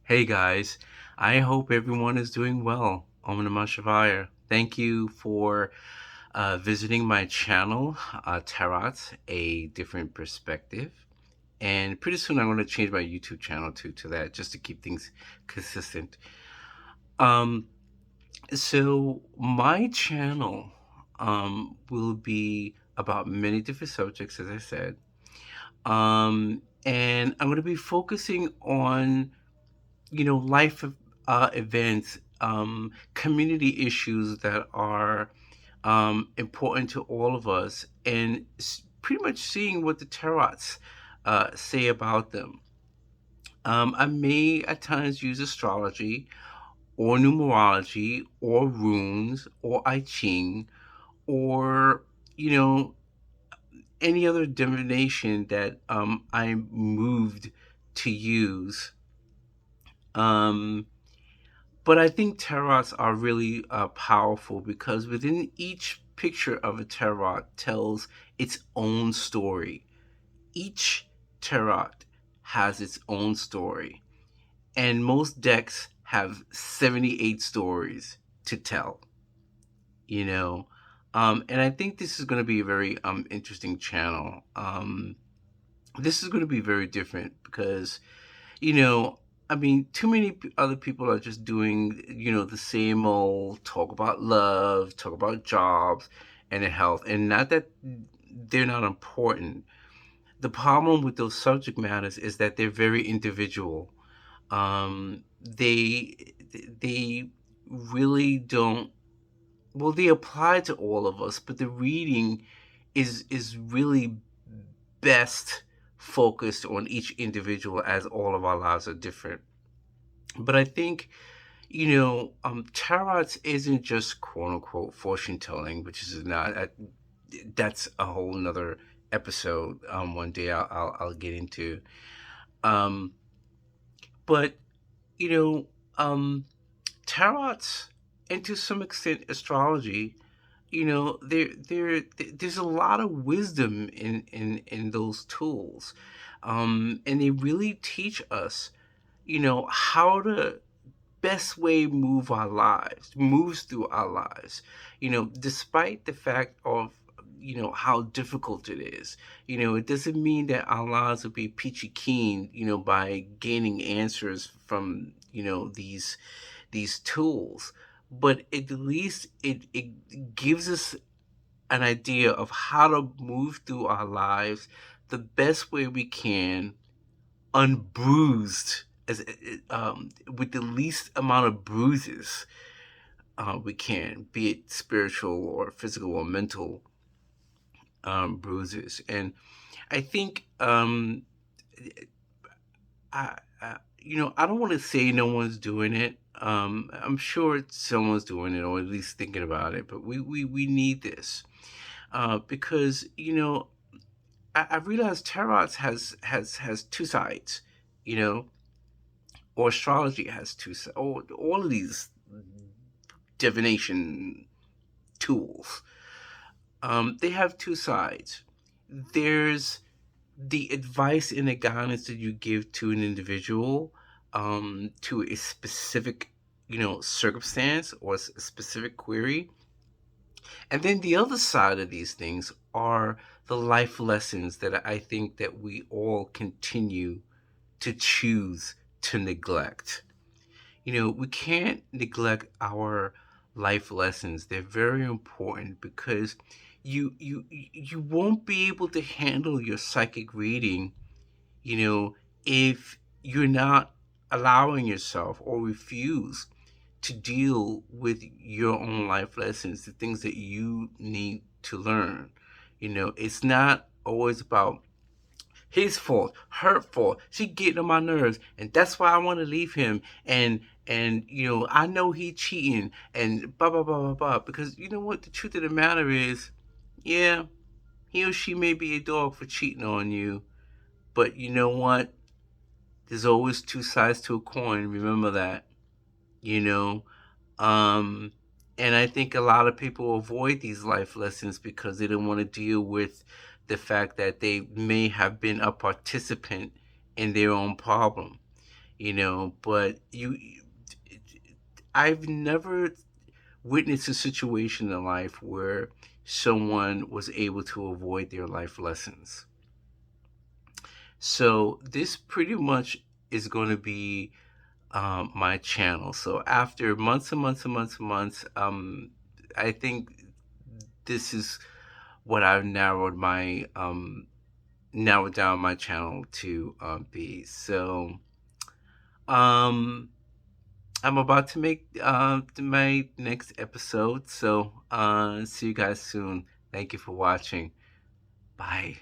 Hey guys, I hope everyone is doing well. Om Namah Shivaya. Thank you for visiting my channel, Tarot, A Different Perspective. And pretty soon I'm going to change my YouTube channel to that just to keep things consistent. Um, so my channel will be about many different subjects, as I said. And I'm going to be focusing on life events, community issues that are important to all of us, and pretty much seeing what the tarots say about them. I may at times use astrology or numerology or runes or I Ching or, you know, any other divination that I'm moved to use. Um, But I think tarots are really powerful because within each picture of a tarot tells its own story. Each tarot has its own story, and most decks have 78 stories to tell, you know. And I think this is going to be a very interesting channel. This is going to be very different because you know, I mean, too many other people are just doing, the same old talk about love, talk about jobs and their health. And not that they're not important. The problem with those subject matters is that they're very individual. They really don't, well, they apply to all of us, but the reading is really best focused on each individual as all of our lives are different. But I think, tarot isn't just quote unquote fortune telling, which is not, that's a whole nother episode. One day I'll get into. Um, but, you know, um, tarots and to some extent astrology, there's a lot of wisdom in those tools. And they really teach us, how to best way moves through our lives, despite the fact of, how difficult it is. It doesn't mean that our lives will be peachy keen, by gaining answers from, these tools. But at least it gives us an idea of how to move through our lives the best way we can, unbruised, as with the least amount of bruises we can, be it spiritual or physical or mental bruises. And I think I don't want to say no one's doing it. I'm sure someone's doing it, or at least thinking about it. But we need this because I realize tarot has two sides, you know, or astrology has two sides. All of these divination tools, they have two sides. There's the advice and the guidance that you give to an individual, to a specific, circumstance or a specific query. And then the other side of these things are the life lessons that I think that we all continue to choose to neglect. We can't neglect our life lessons. They're very important because you won't be able to handle your psychic reading, if you're not allowing yourself or refuse to deal with your own life lessons, the things that you need to learn. It's not always about his fault, her fault. She getting on my nerves, and that's why I want to leave him. And I know he cheating, and blah blah blah blah blah. Because you know what, the truth of the matter is, yeah, he or she may be a dog for cheating on you, but you know what? There's always two sides to a coin. Remember that. You know, um, and I think a lot of people avoid these life lessons because they don't want to deal with the fact that they may have been a participant in their own problem. but I've never witnessed a situation in life where someone was able to avoid their life lessons. So this pretty much is going to be my channel. So after months and months and months and months, I think this is what I've narrowed down my channel to be. So um, I'm about to make my next episode. So see you guys soon. Thank you for watching. Bye.